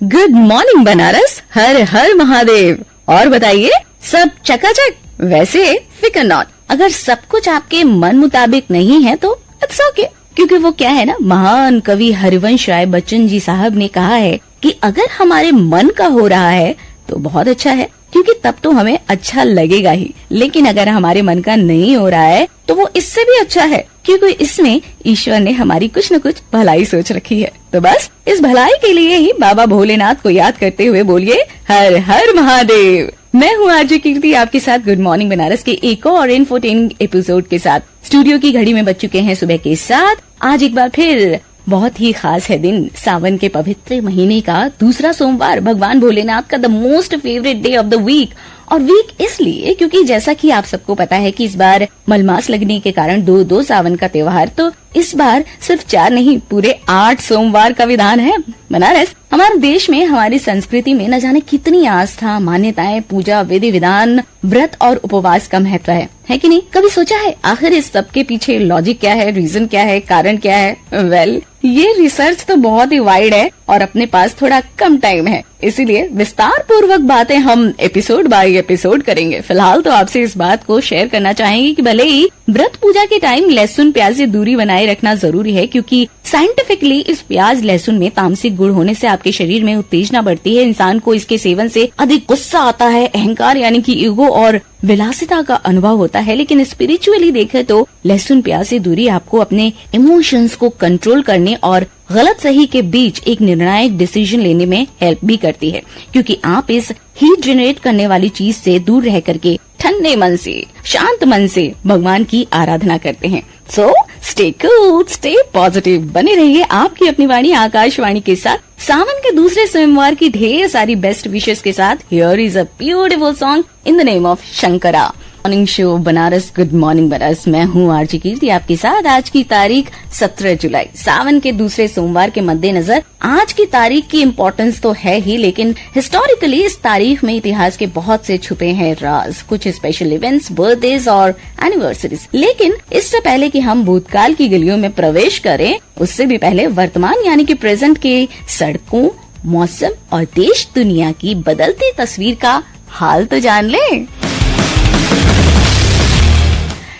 Good morning Banaras, हर हर महादेव। और बताइए, सब चकाचक? वैसे फिकर नॉट, अगर सब कुछ आपके मन मुताबिक नहीं है तो इट्स ओके, क्योंकि वो क्या है ना, महान कवि हरिवंश राय बच्चन जी साहब ने कहा है कि अगर हमारे मन का हो रहा है तो बहुत अच्छा है, क्योंकि तब तो हमें अच्छा लगेगा ही। लेकिन अगर हमारे मन का नहीं हो रहा है तो वो इससे भी अच्छा है, क्योंकि इसमें ईश्वर ने हमारी कुछ न कुछ भलाई सोच रखी है। तो बस इस भलाई के लिए ही बाबा भोलेनाथ को याद करते हुए बोलिए हर हर महादेव। मैं हूँ आरजे कीर्ति, आपके साथ गुड मॉर्निंग बनारस के एक और इन्फोटेनिंग एपिसोड के साथ। स्टूडियो की घड़ी में बज चुके हैं सुबह के 7। आज एक बार फिर बहुत ही खास है दिन, सावन के पवित्र महीने का दूसरा सोमवार, भगवान भोलेनाथ का the most favourite day of the week. और वीक इसलिए क्योंकि जैसा कि आप सबको पता है कि इस बार मलमास लगने के कारण दो सावन का त्योहार, तो इस बार सिर्फ 4 नहीं पूरे 8 सोमवार का विधान है। बनारस हमारे देश में, हमारी संस्कृति में न जाने कितनी आस्था, मान्यताएं, पूजा, विधि विधान, व्रत और उपवास का महत्व है कि नहीं? कभी सोचा है आखिर इस सब के पीछे लॉजिक क्या है, रीजन क्या है, कारण क्या है? वेल, ये रिसर्च तो बहुत ही वाइड है और अपने पास थोड़ा कम टाइम है, इसीलिए विस्तार पूर्वक बातें हम एपिसोड बाय एपिसोड करेंगे। फिलहाल तो आपसे इस बात को शेयर करना चाहेंगे कि भले ही व्रत पूजा के टाइम लहसुन प्याज से दूरी बनाए रखना जरूरी है, क्योंकि साइंटिफिकली इस प्याज लहसुन में तामसिक गुण होने से आपके शरीर में उत्तेजना बढ़ती है। इंसान को इसके सेवन से अधिक गुस्सा आता है, अहंकार यानी कि ईगो और विलासिता का अनुभव होता है। लेकिन स्पिरिचुअली देखें तो लहसुन प्याज से दूरी आपको अपने इमोशंस को कंट्रोल करने और गलत सही के बीच एक निर्णायक डिसीजन लेने में हेल्प भी करती है, क्योंकि आप इस हीट जनरेट करने वाली चीज से दूर रह करके ठंडे मन से, शांत मन से भगवान की आराधना करते हैं। So stay cool, stay positive, बने रहिए आपकी अपनी वाणी आकाशवाणी के साथ। सावन के दूसरे सोमवार की ढेर सारी बेस्ट विशेष के साथ here is a beautiful song in the name of Shankara. Morning show Banaras, good morning Banaras. मैं हूँ आरजे कीर्ति आपके साथ। आज की तारीख 17 जुलाई, सावन के दूसरे सोमवार के मद्देनजर आज की तारीख की इम्पोर्टेंस तो है ही, लेकिन हिस्टोरिकली इस तारीख में इतिहास के बहुत से छुपे हैं राज, कुछ स्पेशल इवेंट्स, बर्थडेज और एनिवर्सरीज। लेकिन इससे पहले कि हम भूतकाल की गलियों में प्रवेश करें, उससे भी पहले वर्तमान यानी कि प्रेजेंट के सड़कों, मौसम और देश दुनिया की बदलती तस्वीर का हाल तो जान लें।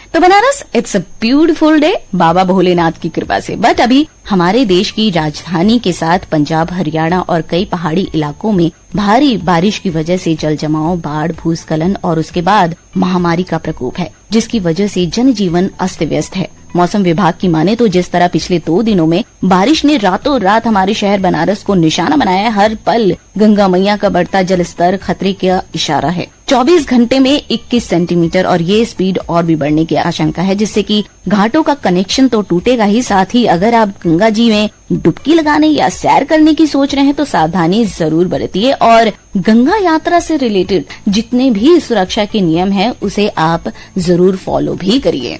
तो Banaras, it's a beautiful day Baba Bholenath की कृपा से। बट अभी हमारे देश की राजधानी के साथ पंजाब, हरियाणा और कई पहाड़ी इलाकों में भारी बारिश की वजह से जल जमाव, बाढ़, भूस्खलन और उसके बाद महामारी का प्रकोप है, जिसकी वजह से जनजीवन अस्त व्यस्त है। मौसम विभाग की माने तो जिस तरह पिछले 2 दिनों में बारिश ने रातों रात हमारे शहर बनारस को निशाना बनाया, हर पल गंगा मैया का बढ़ता जल स्तर खतरे का इशारा है। 24 घंटे में 21 सेंटीमीटर और ये स्पीड और भी बढ़ने की आशंका है, जिससे कि घाटों का कनेक्शन तो टूटेगा ही, साथ ही अगर आप गंगा जी में डुबकी लगाने या सैर करने की सोच रहे हैं तो सावधानी जरूर बरतिए और गंगा यात्रा से रिलेटेड जितने भी सुरक्षा के नियम हैं उसे आप जरूर फॉलो भी करिए।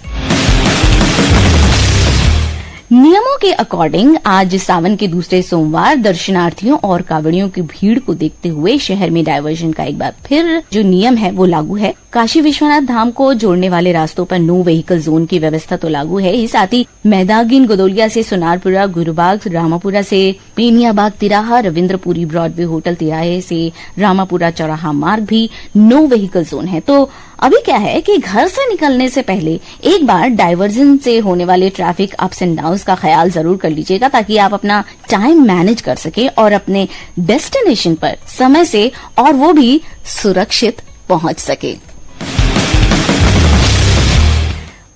नियमों के अकॉर्डिंग आज सावन के दूसरे सोमवार दर्शनार्थियों और कांवड़ियों की भीड़ को देखते हुए शहर में डायवर्जन का एक बार फिर जो नियम है वो लागू है। काशी विश्वनाथ धाम को जोड़ने वाले रास्तों पर नो व्हीकल जोन की व्यवस्था तो लागू है ही, साथ ही मैदागिन गोदोलिया से सोनारपुरा, गुरुबाग, रामापुरा से पेनियाबाग तिराहा, रविंद्रपुरी ब्रॉडवे होटल तिराहे से रामापुरा चौराहा मार्ग भी नो व्हीकल जोन है। तो अभी क्या है कि घर से निकलने से पहले एक बार डाइवर्जन से होने वाले ट्रैफिक अप्स एंड डाउन्स का ख्याल जरूर कर लीजिएगा, ताकि आप अपना टाइम मैनेज कर सके और अपने डेस्टिनेशन पर समय से और वो भी सुरक्षित पहुंच सके।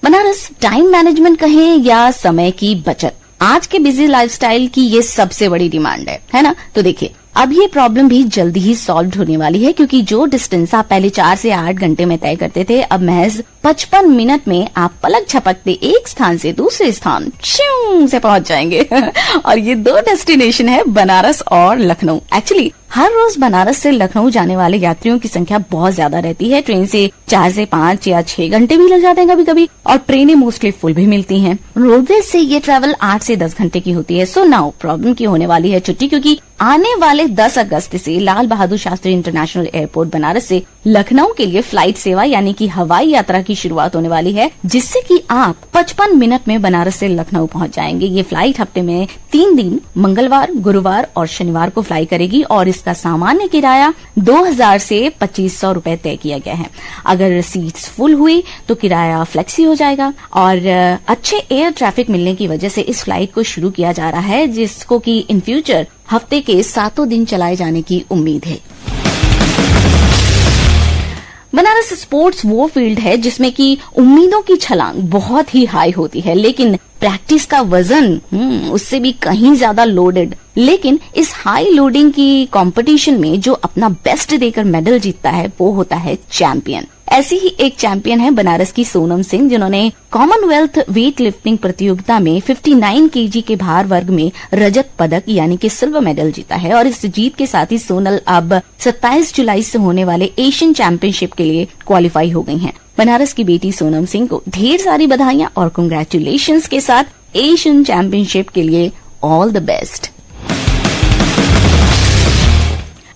बनारस, टाइम मैनेजमेंट कहें या समय की बचत, आज के बिजी लाइफस्टाइल की ये सबसे बड़ी डिमांड है ना? तो देखिए, अब ये प्रॉब्लम भी जल्दी ही सॉल्व होने वाली है, क्योंकि जो डिस्टेंस आप पहले 4 से 8 घंटे में तय करते थे, अब महज 55 मिनट में आप पलक झपकते एक स्थान से दूसरे स्थान श्यूं से पहुंच जाएंगे। और ये 2 डेस्टिनेशन है, बनारस और लखनऊ। एक्चुअली हर रोज बनारस से लखनऊ जाने वाले यात्रियों की संख्या बहुत ज्यादा रहती है। ट्रेन से 4 से 5 या 6 घंटे भी लग जाते हैं कभी कभी, और ट्रेनें मोस्टली फुल भी मिलती हैं। रोडवेज से ये ट्रैवल 8 से 10 घंटे की होती है। सो नाउ प्रॉब्लम की होने वाली है छुट्टी, क्योंकि आने वाले 10 अगस्त से लाल बहादुर शास्त्री इंटरनेशनल एयरपोर्ट बनारस से लखनऊ के लिए फ्लाइट सेवा यानी कि हवाई यात्रा की शुरुआत होने वाली है, जिससे कि आप 55 मिनट में बनारस से लखनऊ पहुंच जाएंगे। ये फ्लाइट हफ्ते में 3 दिन मंगलवार, गुरुवार और शनिवार को फ्लाई करेगी और इसका सामान्य किराया 2000 से 2500 रूपये तय किया गया है। अगर सीट्स फुल हुई तो किराया फ्लेक्सी हो जाएगा, और अच्छे एयर ट्रैफिक मिलने की वजह से इस फ्लाइट को शुरू किया जा रहा है, जिसको कि इन फ्यूचर हफ्ते के 7 दिन चलाए जाने की उम्मीद है। बनारस स्पोर्ट्स वो फील्ड है जिसमें कि उम्मीदों की छलांग बहुत ही हाई होती है, लेकिन प्रैक्टिस का वजन उससे भी कहीं ज्यादा लोडेड। लेकिन इस हाई लोडिंग की कंपटीशन में जो अपना बेस्ट देकर मेडल जीतता है वो होता है चैंपियन। ऐसी ही एक चैंपियन है बनारस की सोनम सिंह, जिन्होंने कॉमनवेल्थ वेट लिफ्टिंग प्रतियोगिता में 59 केजी के भार वर्ग में रजत पदक यानी कि सिल्वर मेडल जीता है। और इस जीत के साथ ही सोनल अब 27 जुलाई से होने वाले एशियन चैंपियनशिप के लिए क्वालिफाई हो गई हैं। बनारस की बेटी सोनम सिंह को ढेर सारी बधाइयां और कंग्रेचुलेशंस के साथ एशियन चैंपियनशिप के लिए ऑल द बेस्ट।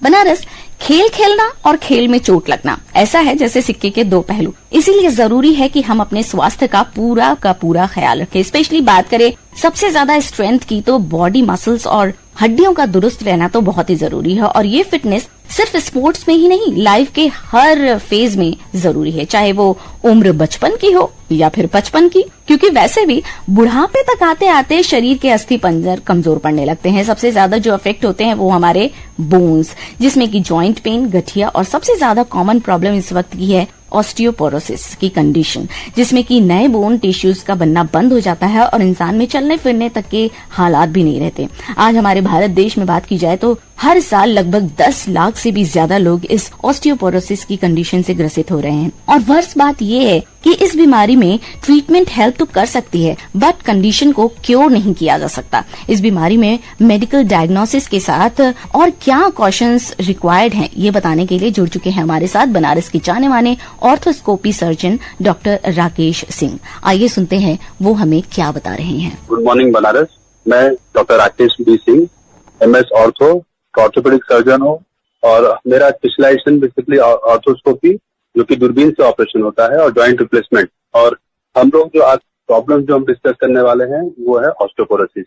बनारस खेल खेलना और खेल में चोट लगना ऐसा है जैसे सिक्के के 2 पहलू, इसीलिए जरूरी है कि हम अपने स्वास्थ्य का पूरा ख्याल रखें। स्पेशली बात करें सबसे ज्यादा स्ट्रेंथ की, तो बॉडी मसल्स और हड्डियों का दुरुस्त रहना तो बहुत ही जरूरी है। और ये फिटनेस सिर्फ स्पोर्ट्स में ही नहीं, लाइफ के हर फेज में जरूरी है, चाहे वो उम्र बचपन की हो या फिर 55 की, क्योंकि वैसे भी बुढ़ापे तक आते आते शरीर के अस्थि पंजर कमजोर पड़ने लगते हैं। सबसे ज्यादा जो अफेक्ट होते हैं वो हमारे बोन्स, जिसमें कि जॉइंट पेन, गठिया और सबसे ज्यादा कॉमन प्रॉब्लम इस वक्त की है ऑस्टियोपोरोसिस की कंडीशन, जिसमें कि नए बोन टिश्यूज का बनना बंद हो जाता है और इंसान में चलने फिरने तक के हालात भी नहीं रहते। आज हमारे भारत देश में बात की जाए तो हर साल लगभग 10 लाख से भी ज्यादा लोग इस ऑस्टियोपोरोसिस की कंडीशन से ग्रसित हो रहे हैं। और वर्ष बात यह है कि इस बीमारी में ट्रीटमेंट हेल्प तो कर सकती है, बट कंडीशन को क्योर नहीं किया जा सकता। इस बीमारी में मेडिकल डायग्नोसिस के साथ और क्या कॉशंस रिक्वायर्ड हैं, ये बताने के लिए जुड़ चुके हैं हमारे साथ बनारस के जाने माने arthroscopy surgeon doctor Rakesh Singh. आइए सुनते हैं वो हमें क्या बता रहे हैं। गुड मॉर्निंग बनारस, मैं doctor Rakesh B Singh, MS orthopaedic surgeon हूँ और मेरा स्पेशलाइजेशन बेसिकली ऑर्थोस्कोपी, जो कि दूरबीन से ऑपरेशन होता है, और जॉइंट रिप्लेसमेंट। और हम लोग जो आज प्रॉब्लम जो हम डिस्कस करने वाले हैं वो है ऑस्टियोपोरोसिस।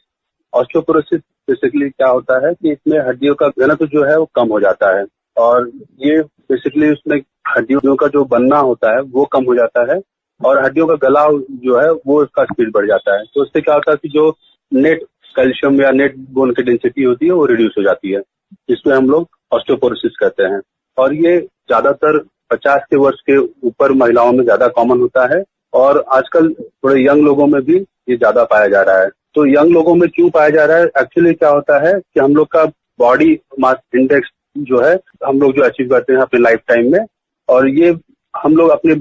ऑस्टियोपोरोसिस बेसिकली क्या होता है कि इसमें हड्डियों का घनत्व जो है वो कम हो जाता है, और ये बेसिकली उसमें हड्डियों का जो बनना होता है वो कम हो जाता है, और हड्डियों का गलाव जो है वो उसका स्पीड बढ़ जाता है। तो उससे क्या होता है कि जो नेट कैल्शियम या नेट बोन की डेंसिटी होती है वो रिड्यूस हो जाती है, जिसमें हम लोग ऑस्टियोपोरोसिस कहते हैं। और ये ज्यादातर 50 के वर्ष के ऊपर महिलाओं में ज्यादा कॉमन होता है, और आजकल थोड़े यंग लोगों में भी ये ज्यादा पाया जा रहा है। तो यंग लोगों में क्यों पाया जा रहा है? एक्चुअली क्या होता है कि हम लोग का बॉडी मास इंडेक्स जो है हम लोग जो अचीव करते हैं अपने लाइफ टाइम में, और ये हम लोग अपने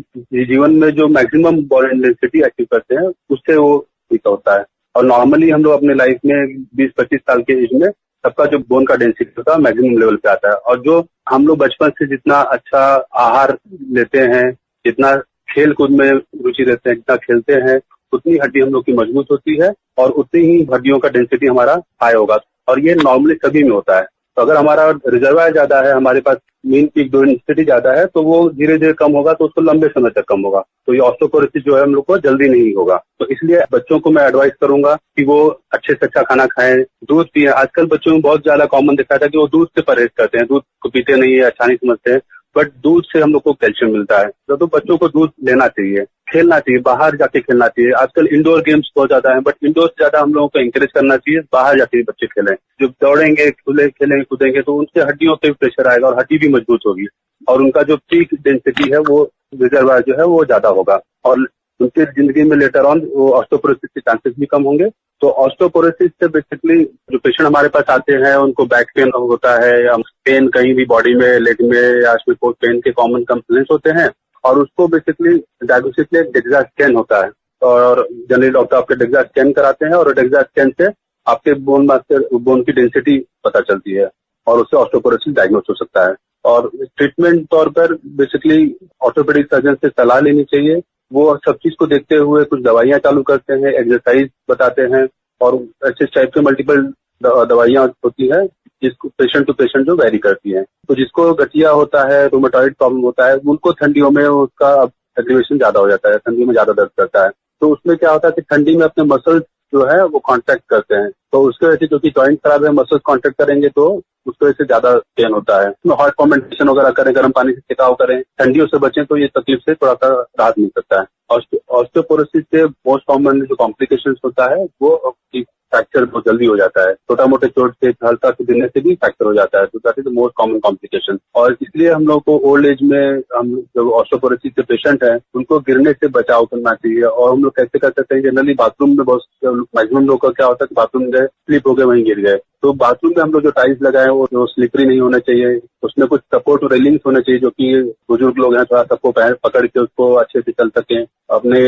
जीवन में जो मैक्सिमम बॉडी डेंसिटी अचीव करते हैं उससे वो ठीक होता है। और नॉर्मली हम लोग अपने लाइफ में 20-25 साल के एज में सबका जो बोन का डेंसिटी होता है मैक्सिमम लेवल पे आता है। और जो हम लोग बचपन से जितना अच्छा आहार लेते हैं, जितना खेल कूद में रुचि रहते हैं, जितना खेलते हैं, उतनी हड्डी हम लोग की मजबूत होती है और उतनी ही हड्डियों का डेंसिटी हमारा हाई होगा। और ये नॉर्मली सभी में होता है। तो अगर हमारा रिजर्वायर ज्यादा है, हमारे पास मीन पीक डेंसिटी ज्यादा है, तो वो धीरे धीरे कम होगा, तो उसको लंबे समय तक कम होगा। तो ये ऑस्टियोपोरोसिस जो है हम लोग को जल्दी नहीं होगा। तो इसलिए बच्चों को मैं एडवाइस करूंगा कि वो अच्छे से अच्छा खाना खाएं, दूध पिए। आजकल बच्चों में बहुत ज्यादा कॉमन दिखा था कि वो दूध से परहेज करते हैं, दूध को पीते नहीं है, अच्छा नहीं समझते हैं, बट दूध से हम लोग को कैल्शियम मिलता है। तो बच्चों को दूध लेना चाहिए, खेलना चाहिए, बाहर जाके खेलना चाहिए। आजकल इंडोर गेम्स बहुत ज्यादा है, बट इंडोर से ज्यादा हम लोगों को एंकरेज करना चाहिए बाहर जाके बच्चे खेलें। जो दौड़ेंगे, खेलेंगे, कूदेंगे, तो उनसे हड्डियों पे प्रेशर आएगा और हड्डी भी मजबूत होगी, और उनका जो पीक डेंसिटी है वो रिजर्वायर जो है वो ज्यादा होगा, और उनकी जिंदगी में लेटर ऑन वो ऑस्टियोपोरोसिस के चांसेस भी कम होंगे। तो ऑस्टियोपोरोसिस से बेसिकली जो पेशेंट हमारे पास आते हैं उनको बैक पेन होता है, या पेन कहीं भी बॉडी में, लेग में या उसमें पेन के कॉमन कंप्लेंट्स होते हैं, और उसको बेसिकली डायग्नोसिस में डेक्सा स्कैन होता है, और जनरली डॉक्टर आपके डेक्सा स्कैन कराते हैं, और डेक्सा स्कैन से आपके बोन की डेंसिटी पता चलती है। और उससे ऑस्टियोपोरोसिस डायग्नोस हो सकता है। और ट्रीटमेंट तौर पर बेसिकली ऑर्थोपेडिक सर्जन से सलाह लेनी चाहिए। वो सब चीज को देखते हुए कुछ दवाइयां चालू करते हैं, एक्सरसाइज बताते हैं, और ऐसे टाइप के मल्टीपल दवाइयां होती है जिसको पेशेंट टू पेशेंट जो वेरी करती है। तो जिसको गठिया होता है, रूमेटॉइड प्रॉब्लम होता है, उनको ठंडियों में उसका एग्रीवेशन ज्यादा हो जाता है, ठंडी में ज्यादा दर्द करता है। तो उसमें क्या होता है कि ठंडी में अपने मसल्स जो है वो कॉन्ट्रैक्ट करते हैं, तो उसके वजह से क्योंकि जॉइंट खराब है, मसल्स कॉन्ट्रैक्ट करेंगे तो उसकी वजह से ज्यादा पेन होता है। उसमें हॉट फॉर्मेंटेशन वगैरह करें, गर्म पानी से छिड़काव करें, ठंडियों से बचें तो ये तकलीफ से थोड़ा सा राहत मिल सकता है। ऑस्टियोपोरोसिस से मोस्ट कॉमन जो कॉम्प्लिकेशंस होता है वो फ्रैक्चर बहुत जल्दी हो जाता है। छोटा मोटे चोट से, हल्का से गिरने से भी फ्रैक्चर हो जाता है, तो that is the most common complication. और इसलिए हम लोग को ओल्ड एज में हम जो ऑस्टियोपोरोसिस के पेशेंट हैं उनको गिरने से बचाव करना चाहिए। और हम लोग कैसे कर सकते हैं, जनरली बाथरूम में बहुत मैक्सिमम लोग का क्या होता है कि बाथरूम गए, स्लिप हो गए, वहीं गिर गए। तो बाथरूम में हम लोग जो टाइल्स लगाए वो जो स्लिपरी नहीं होना चाहिए, उसमें कुछ सपोर्ट और रेलिंग्स होने चाहिए जो कि बुजुर्ग लोग हैं थोड़ा सबको पैर पकड़ के उसको अच्छे से चल सकें। अपने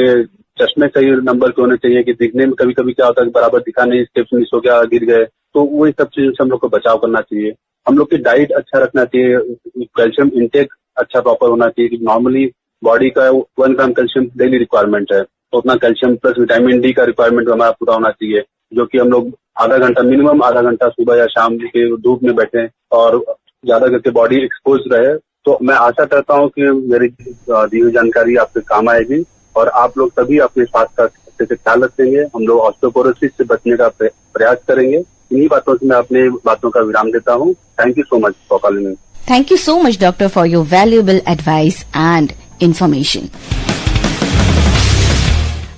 चश्मे सही नंबर के होने चाहिए कि दिखने में कभी कभी क्या होता है बराबर दिखा नहीं, स्टेप्स मिस हो गया, गिर गए, तो वही सब चीजों से हम लोग को बचाव करना चाहिए। हम लोग की डाइट अच्छा रखना चाहिए, कैल्शियम इंटेक अच्छा प्रॉपर होना चाहिए। नॉर्मली बॉडी का 1 ग्राम कैल्शियम डेली रिक्वायरमेंट है, तो उतना कैल्शियम प्लस विटामिन डी का रिक्वायरमेंट हमारा पूरा होना चाहिए, जो कि हम लोग आधा घंटा, मिनिमम आधा घंटा सुबह या शाम के धूप में बैठे और ज्यादा करके बॉडी एक्सपोज रहे। तो मैं आशा करता हूँ कि मेरी दी हुई जानकारी आपके काम आएगी और आप लोग सभी अपने स्वास्थ्य का अच्छे से ख्याल रखेंगे। हम लोग ऑस्टियोपोरोसिस से बचने का प्रयास करेंगे। इन्हीं बातों से मैं अपनी बातों का विराम देता हूँ। Thank you so much for calling me. Thank you so much, doctor, for your valuable advice and information.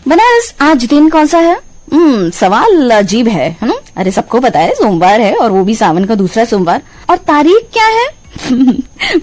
Banaras, आज दिन कौन सा है? सवाल अजीब है ना? अरे सबको पता है सोमवार है, और वो भी सावन का दूसरा सोमवार। और तारीख क्या है?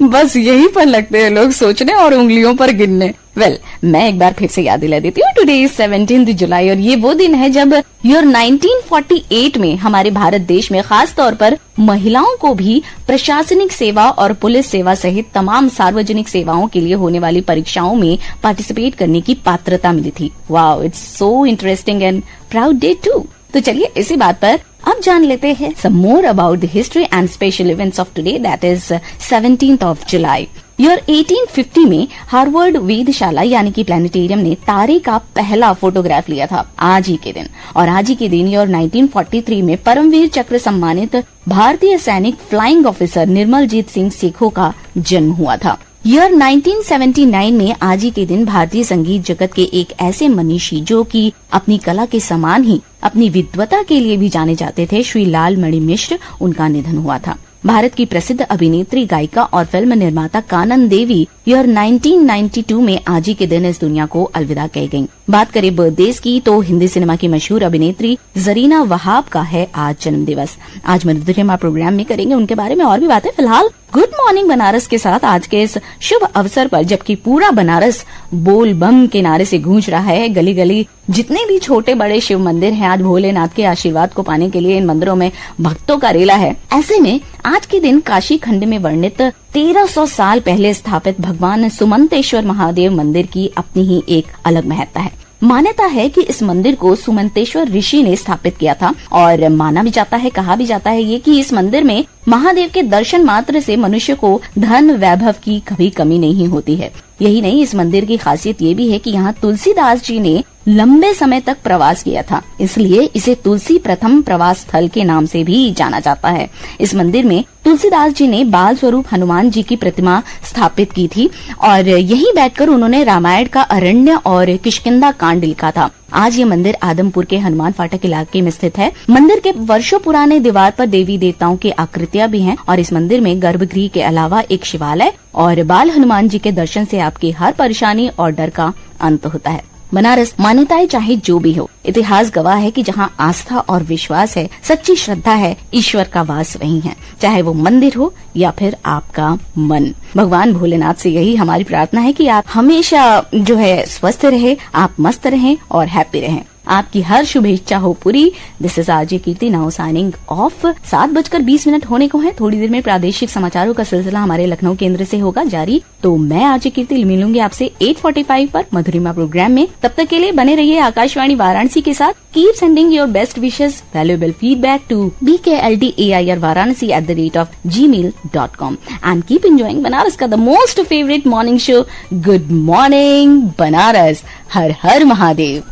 बस यही पर लगते हैं लोग सोचने और उंगलियों पर गिनने। मैं एक बार फिर से याद दिला देती हूँ। टुडे इज 17 जुलाई और ये वो दिन है जब ईयर 1948 में हमारे भारत देश में खास तौर पर महिलाओं को भी प्रशासनिक सेवा और पुलिस सेवा सहित तमाम सार्वजनिक सेवाओं के लिए होने वाली परीक्षाओं में पार्टिसिपेट करने की पात्रता मिली थी। Wow, it's so interesting and proud day too. तो चलिए इसी बात पर अब जान लेते हैं some more about the history and special events of today, that is 17th of July. Year 1850 में हार्वर्ड वेधशाला यानी कि प्लेनेटेरियम ने तारे का पहला फोटोग्राफ लिया था आज ही के दिन। और आज ही के दिन ईयर 1943 में परमवीर चक्र सम्मानित भारतीय सैनिक फ्लाइंग ऑफिसर निर्मलजीत सिंह सेखों का जन्म हुआ था। ईयर 1979 में आज ही के दिन भारतीय संगीत जगत के एक ऐसे मनीषी जो कि अपनी कला के समान ही अपनी विद्वता के लिए भी जाने जाते थे, श्री लाल मणि मिश्र, उनका निधन हुआ था। भारत की प्रसिद्ध अभिनेत्री, गायिका और फिल्म निर्माता कानन देवी ईयर 1992 में आज ही के दिन इस दुनिया को अलविदा कह गयी। बात करें बर्थडेज की तो हिंदी सिनेमा की मशहूर अभिनेत्री जरीना वहाब का है आज जन्म दिवस। आज मधुरिमा प्रोग्राम में करेंगे उनके बारे में और भी बातें। फिलहाल गुड मॉर्निंग बनारस के साथ आज के इस शुभ अवसर पर, जबकि पूरा बनारस बोल बम के नारे से गूंज रहा है, गली गली जितने भी छोटे बड़े शिव मंदिर हैं आज भोलेनाथ के आशीर्वाद को पाने के लिए इन मंदिरों में भक्तों का रेला है। ऐसे में आज के दिन काशी खंड में वर्णित 1300 साल पहले स्थापित भगवान सुमंतेश्वर महादेव मंदिर की अपनी ही एक अलग महत्ता है। मान्यता है कि इस मंदिर को सुमंतेश्वर ऋषि ने स्थापित किया था और माना भी जाता है, कहा भी जाता है ये कि इस मंदिर में महादेव के दर्शन मात्र से मनुष्य को धन वैभव की कभी कमी नहीं होती है। यही नहीं, इस मंदिर की खासियत ये भी है कि यहाँ तुलसीदास जी ने लंबे समय तक प्रवास किया था, इसलिए इसे तुलसी प्रथम प्रवास स्थल के नाम से भी जाना जाता है। इस मंदिर में तुलसीदास जी ने बाल स्वरूप हनुमान जी की प्रतिमा स्थापित की थी और यहीं बैठकर उन्होंने रामायण का अरण्य और किष्किंधा कांड लिखा था। आज ये मंदिर आदमपुर के हनुमान फाटक इलाके में स्थित है। मंदिर के वर्षों पुराने दीवार पर देवी देवताओं की आकृतियां भी हैं और इस मंदिर में गर्भगृह के अलावा एक शिवालय और बाल हनुमान जी के दर्शन से आपकी हर परेशानी और डर का अंत होता है। बनारस, मान्यताएं चाहे जो भी हो, इतिहास गवाह है कि जहाँ आस्था और विश्वास है, सच्ची श्रद्धा है, ईश्वर का वास वहीं है, चाहे वो मंदिर हो या फिर आपका मन। भगवान भोलेनाथ से यही हमारी प्रार्थना है कि आप हमेशा जो है स्वस्थ रहे, आप मस्त रहें और हैप्पी रहें। आपकी हर शुभेच्छा हो पूरी। This is RJ Kirti now signing off. 7:20 होने को है। थोड़ी देर में प्रादेशिक समाचारों का सिलसिला हमारे लखनऊ केंद्र से होगा जारी। तो मैं आरजे कीर्ति मिलूंगी आपसे 8:45 पर मधुरिमा प्रोग्राम में। तब तक के लिए बने रहिए आकाशवाणी वाराणसी के साथ। Keep sending your best wishes, valuable feedback to bkldair@gmail.com and keep enjoying Banaras का the most favourite morning show good morning Banaras. हर हर महादेव।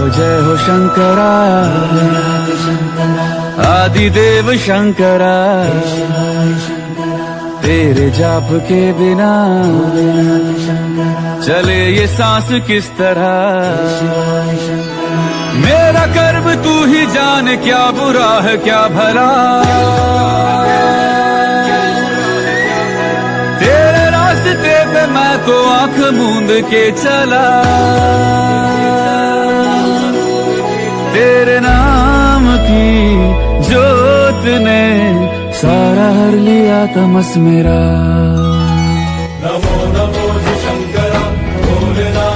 जय हो शंकरा आदिदेव शंकरा, तेरे जाप के बिना चले ये सांस किस तरह। मेरा कर्म तू ही जाने, क्या बुरा है क्या भला। तेरे रास्ते पे मैं तो आंख मूंद के चला। तेरे नाम की जोत ने सारा हर लिया तमस मेरा। नमो नमो शंकरा भोलेनाथ।